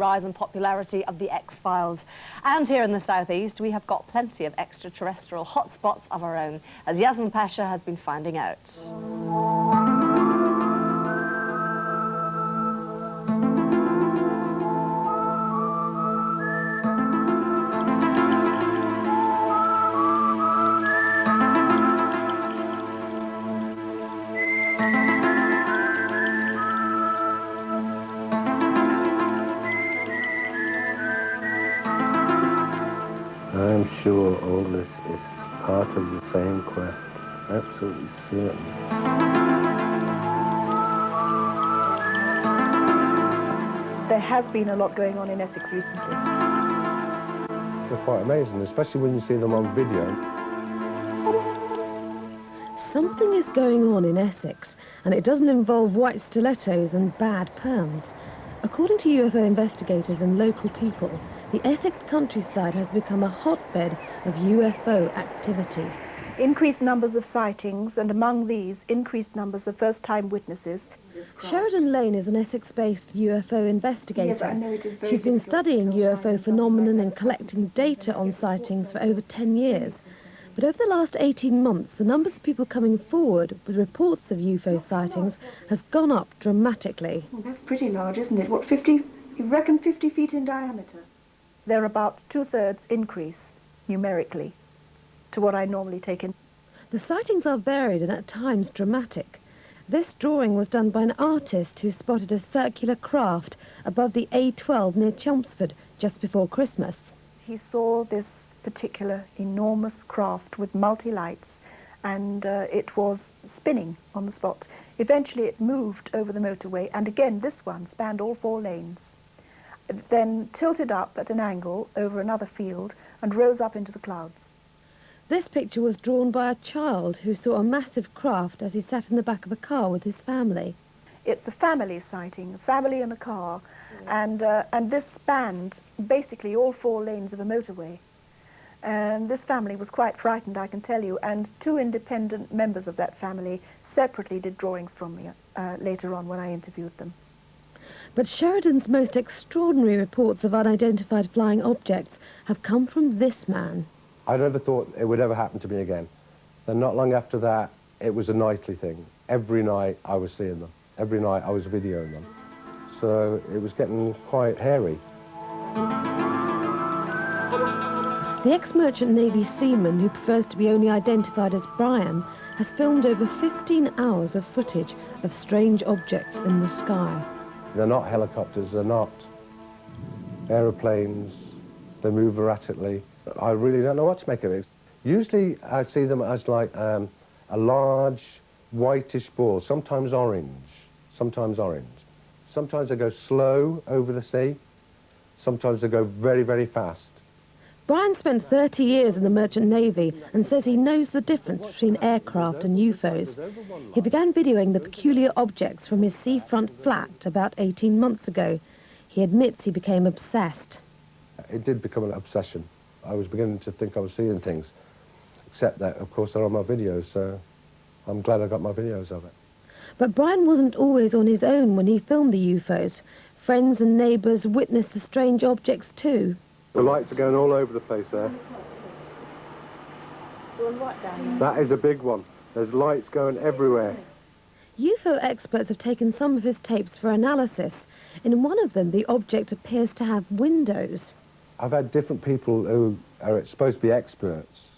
rise in popularity of the X-Files. And here in the southeast, we have got plenty of extraterrestrial hotspots of our own, as Yasmin Pasha has been finding out. I'm sure all this is part of the same quest. Absolutely certain. There has been a lot going on in Essex recently. They're quite amazing, especially when you see them on video. Something is going on in Essex, and it doesn't involve white stilettos and bad perms. According to UFO investigators and local people, the Essex countryside has become a hotbed of UFO activity. Increased numbers of sightings, and among these, increased numbers of first-time witnesses. Sheridan Lane is an Essex-based UFO investigator. Yes, I know it is very She's been difficult studying to tell UFO time phenomenon and collecting data on sightings for over 10 years. But over the last 18 months, the numbers of people coming forward with reports of UFO sightings has gone up dramatically. Well, that's pretty large, isn't it? What, 50, you reckon 50 feet in diameter? They're about 2/3 increase, numerically, to what I normally take in. The sightings are varied and at times dramatic. This drawing was done by an artist who spotted a circular craft above the A12 near Chelmsford just before Christmas. He saw this particular enormous craft with multi-lights, and it was spinning on the spot. Eventually it moved over the motorway, and again this one spanned all 4 lanes. Then tilted up at an angle over another field and rose up into the clouds. This picture was drawn by a child who saw a massive craft as he sat in the back of a car with his family. It's a family sighting, a family in a car, and this spanned basically all 4 lanes of a motorway. And this family was quite frightened, I can tell you, and 2 independent members of that family separately did drawings from me later on when I interviewed them. But Sheridan's most extraordinary reports of unidentified flying objects have come from this man. I never thought it would ever happen to me again. Then not long after that, it was a nightly thing. Every night I was seeing them. Every night I was videoing them. So it was getting quite hairy. The ex-merchant Navy seaman, who prefers to be only identified as Brian, has filmed over 15 hours of footage of strange objects in the sky. They're not helicopters, they're not aeroplanes, they move erratically. I really don't know what to make of it. Usually I see them as like a large whitish ball, sometimes orange, sometimes orange. Sometimes they go slow over the sea, sometimes they go very, very fast. Brian spent 30 years in the Merchant Navy and says he knows the difference between aircraft and UFOs. He began videoing the peculiar objects from his seafront flat about 18 months ago. He admits he became obsessed. It did become an obsession. I was beginning to think I was seeing things, except that, of course, they're on my videos, so I'm glad I got my videos of it. But Brian wasn't always on his own when he filmed the UFOs. Friends and neighbours witnessed the strange objects too. The lights are going all over the place there. That is a big one. There's lights going everywhere. UFO experts have taken some of his tapes for analysis. In one of them, the object appears to have windows. I've had different people who are supposed to be experts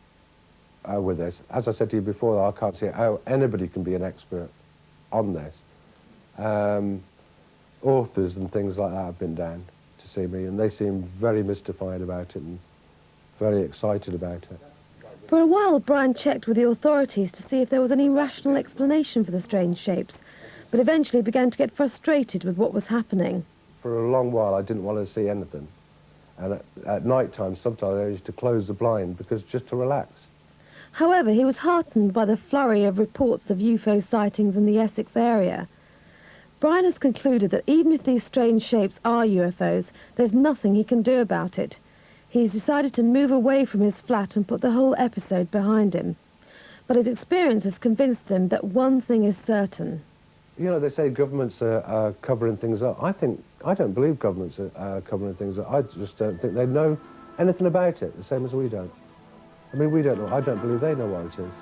with this. As I said to you before, I can't see how anybody can be an expert on this. Authors and things like that have been down to see me, and they seem very mystified about it and very excited about it. For a while, Brian checked with the authorities to see if there was any rational explanation for the strange shapes, but eventually began to get frustrated with what was happening. For a long while, I didn't want to see anything. And at night time, sometimes I used to close the blind because just to relax. However, he was heartened by the flurry of reports of UFO sightings in the Essex area. Brian has concluded that even if these strange shapes are UFOs, there's nothing he can do about it. He's decided to move away from his flat and put the whole episode behind him. But his experience has convinced him that one thing is certain. You know, they say governments are covering things up. I don't believe governments are covering things up. I just don't think they know anything about it, the same as we don't. I mean, we don't know. I don't believe they know what it is.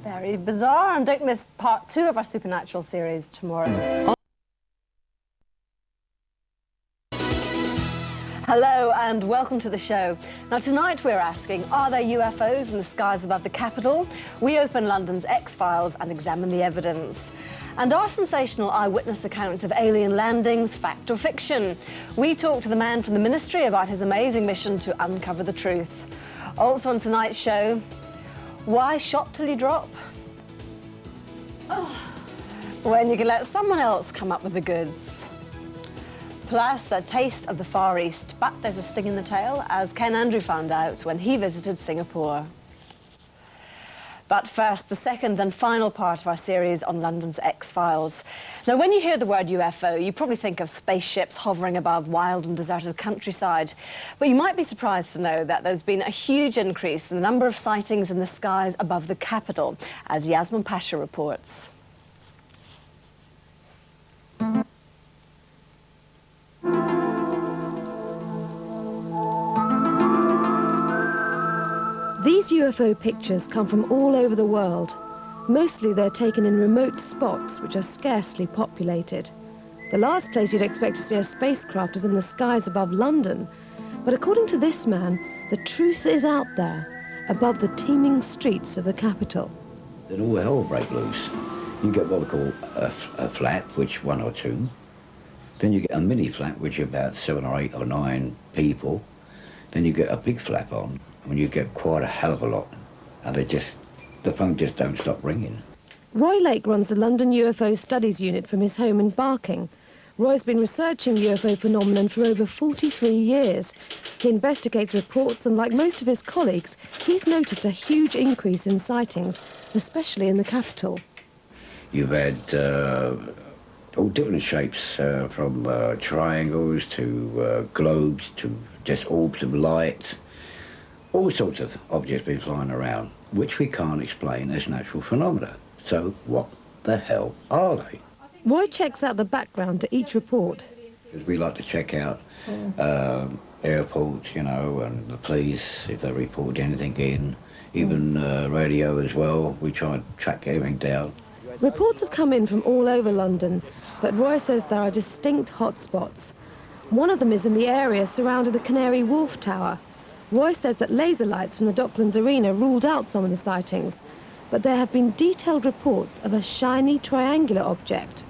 Very bizarre, and don't miss part 2 of our Supernatural series tomorrow. Hello and welcome to the show. Now tonight we're asking, are there UFOs in the skies above the capital? We open London's X-Files and examine the evidence. And are sensational eyewitness accounts of alien landings fact or fiction? We talk to the man from the ministry about his amazing mission to uncover the truth. Also on tonight's show, why shop till you drop? Oh, when you can let someone else come up with the goods. Plus, a taste of the Far East, but there's a sting in the tail, as Ken Andrew found out when he visited Singapore. But first, the second and final part of our series on London's X-Files. Now, when you hear the word UFO, you probably think of spaceships hovering above wild and deserted countryside. But you might be surprised to know that there's been a huge increase in the number of sightings in the skies above the capital, as Yasmin Pasha reports. These UFO pictures come from all over the world. Mostly they're taken in remote spots which are scarcely populated. The last place you'd expect to see a spacecraft is in the skies above London. But according to this man, the truth is out there, above the teeming streets of the capital. Then all hell will break loose. You get what we call a flat, which 1 or 2. Then you get a mini flat, which is about 7 or 8 or 9 people. Then you get a big flap on, when you get quite a hell of a lot, and the phone just don't stop ringing. Roy Lake runs the London UFO Studies Unit from his home in Barking. Roy's been researching UFO phenomenon for over 43 years. He investigates reports, and like most of his colleagues, he's noticed a huge increase in sightings, especially in the capital. You've had all different shapes, from triangles to globes to just orbs of light. All sorts of objects been flying around, which we can't explain as natural phenomena. So what the hell are they? Roy checks out the background to each report. Because we like to check out airports, you know, and the police, if they report anything in, even radio as well. We try and track everything down. Reports have come in from all over London, but Roy says there are distinct hotspots. One of them is in the area surrounding the Canary Wharf Tower. Roy says that laser lights from the Docklands Arena ruled out some of the sightings, but there have been detailed reports of a shiny triangular object.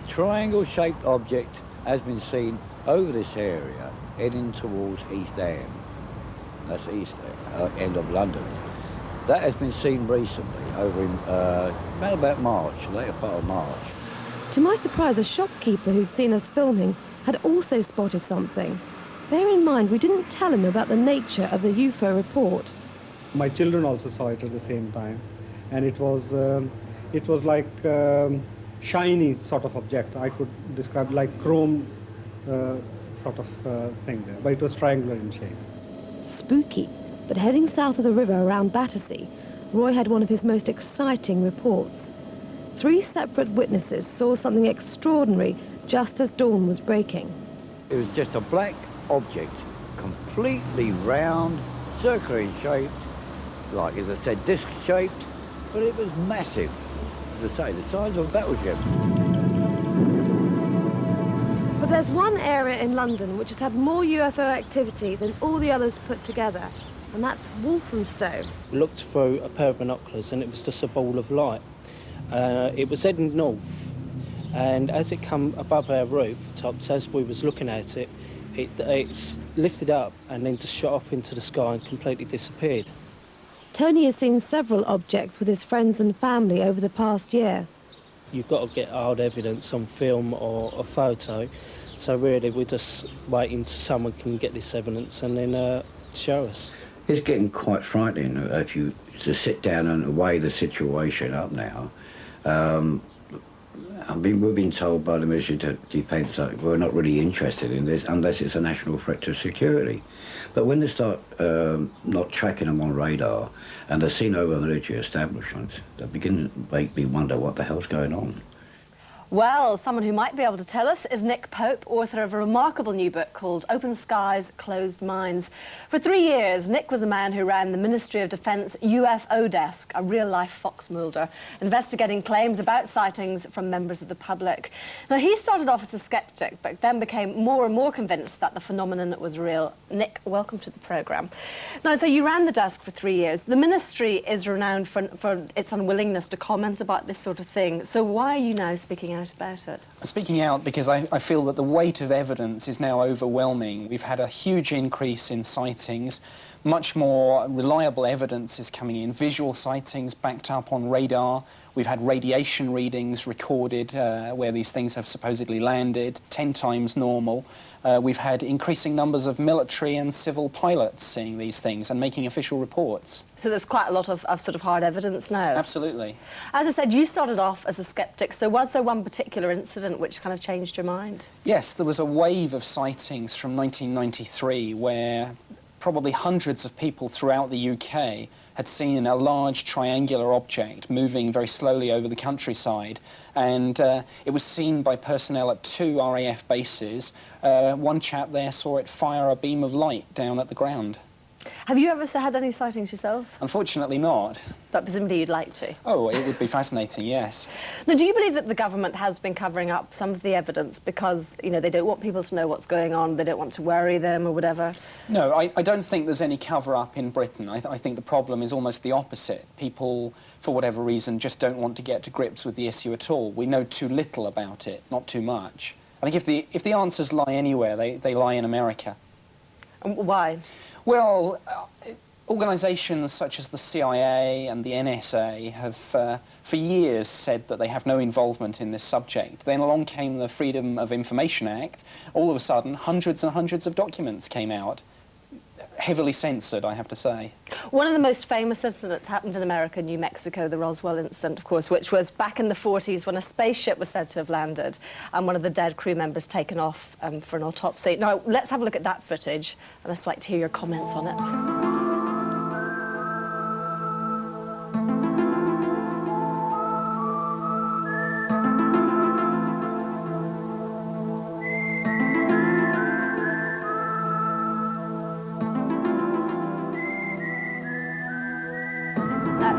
A triangle-shaped object has been seen over this area, heading towards East Ham. That's east end of London. That has been seen recently, over in about March, later part of March. To my surprise, a shopkeeper who'd seen us filming had also spotted something. Bear in mind, we didn't tell him about the nature of the UFO report. My children also saw it at the same time, and it was like shiny sort of object. I could describe like chrome sort of thing there, but it was triangular in shape. Spooky, but heading south of the river around Battersea, Roy had one of his most exciting reports. 3 separate witnesses saw something extraordinary just as dawn was breaking. It was just a black object, completely round, circular in shape, like, as I said, disc-shaped, but it was massive. As I say, the size of a battleship. But there's one area in London which has had more UFO activity than all the others put together, and that's Walthamstow. We looked through a pair of binoculars and it was just a ball of light. It was heading north, and as it come above our rooftops, as we was looking at it, it's lifted up and then just shot off into the sky and completely disappeared. Tony has seen several objects with his friends and family over the past year. You've got to get hard evidence on film or a photo, so really we're just waiting till someone can get this evidence and then show us. It's getting quite frightening if you to sit down and weigh the situation up now. we've been told by the military defence that we're not really interested in this unless it's a national threat to security. But when they start not tracking them on radar and they're seen over military establishments, that begin to make me wonder what the hell's going on. Well, someone who might be able to tell us is Nick Pope, author of a remarkable new book called Open Skies, Closed Minds. For 3 years, Nick was a man who ran the Ministry of Defence UFO desk, a real-life Fox Mulder, investigating claims about sightings from members of the public. Now, he started off as a skeptic, but then became more and more convinced that the phenomenon was real. Nick, welcome to the programme. Now, so you ran the desk for 3 years. The Ministry is renowned for its unwillingness to comment about this sort of thing. So why are you now speaking out about it? I'm speaking out because I feel that the weight of evidence is now overwhelming. We've had a huge increase in sightings. Much more reliable evidence is coming in. Visual sightings backed up on radar. We've had radiation readings recorded where these things have supposedly landed, 10 times normal. We've had increasing numbers of military and civil pilots seeing these things and making official reports. So there's quite a lot of sort of hard evidence now. Absolutely. As I said, you started off as a skeptic, so was there one particular incident which kind of changed your mind? Yes, there was a wave of sightings from 1993 where probably hundreds of people throughout the UK had seen a large triangular object moving very slowly over the countryside, and it was seen by personnel at 2 RAF bases. One chap there saw it fire a beam of light down at the ground. Have you ever had any sightings yourself? Unfortunately not. But presumably you'd like to. Oh, it would be fascinating, yes. Now, do you believe that the government has been covering up some of the evidence because, you know, they don't want people to know what's going on, they don't want to worry them or whatever? No, I don't think there's any cover-up in Britain. I think the problem is almost the opposite. People, for whatever reason, just don't want to get to grips with the issue at all. We know too little about it, not too much. I think if the answers lie anywhere, they lie in America. And why? Well, organisations such as the CIA and the NSA have for years said that they have no involvement in this subject. Then along came the Freedom of Information Act. All of a sudden, hundreds and hundreds of documents came out. Heavily censored, I have to say. One of the most famous incidents happened in America, New Mexico, the Roswell incident, of course, which was back in the 40s when a spaceship was said to have landed and one of the dead crew members taken off for an autopsy. Now, let's have a look at that footage, and I'd like to hear your comments on it.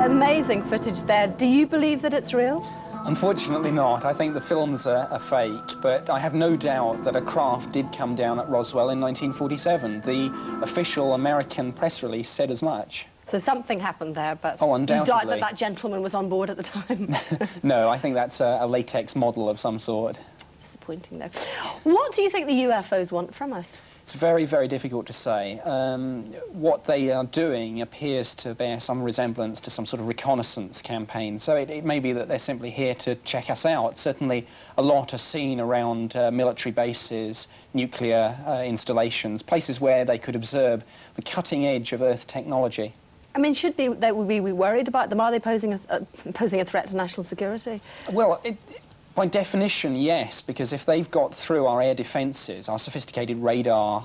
Amazing footage there. Do you believe that it's real? Unfortunately not. I think the films are fake, but I have no doubt that a craft did come down at Roswell in 1947. The official American press release said as much. So something happened there, but oh, undoubtedly. You doubt that gentleman was on board at the time? No, I think that's a latex model of some sort. Disappointing, though. What do you think the UFOs want from us? It's very, very difficult to say. What they are doing appears to bear some resemblance to some sort of reconnaissance campaign. So it may be that they're simply here to check us out. Certainly a lot are seen around military bases, nuclear installations, places where they could observe the cutting edge of Earth technology. I mean, should we be worried about them? Are they posing a threat to national security? Well, by definition, yes, because if they've got through our air defences, our sophisticated radar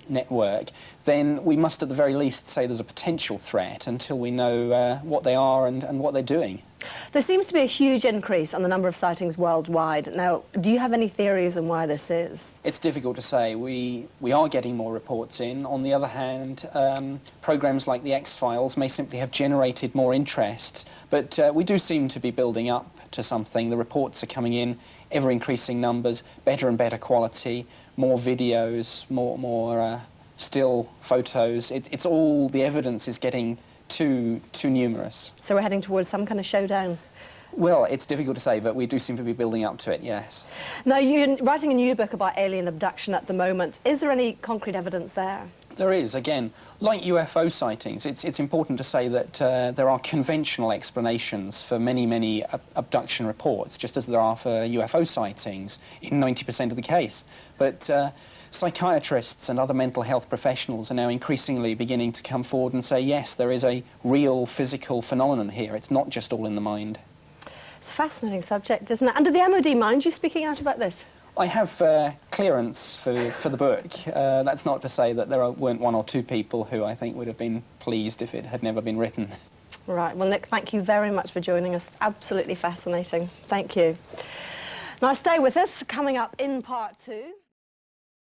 network, then we must at the very least say there's a potential threat until we know what they are and what they're doing. There seems to be a huge increase on the number of sightings worldwide. Now, do you have any theories on why this is? It's difficult to say. We are getting more reports in. On the other hand, programmes like the X-Files may simply have generated more interest, but we do seem to be building up to something. The reports are coming in, ever-increasing numbers, better and better quality, more videos, more still photos. It's all, the evidence is getting too numerous. So we're heading towards some kind of showdown? Well, it's difficult to say, but we do seem to be building up to it, yes. Now, you're writing a new book about alien abduction at the moment. Is there any concrete evidence there? There is. Again, like UFO sightings, it's important to say that there are conventional explanations for many, many abduction reports, just as there are for UFO sightings in 90% of the case. But psychiatrists and other mental health professionals are now increasingly beginning to come forward and say, yes, there is a real physical phenomenon here. It's not just all in the mind. It's a fascinating subject, isn't it? And did the MOD mind you speaking out about this? I have clearance for the book. That's not to say that there weren't one or two people who I think would have been pleased if it had never been written. Right, well, Nick, thank you very much for joining us. Absolutely fascinating. Thank you. Now, stay with us. Coming up in part 2...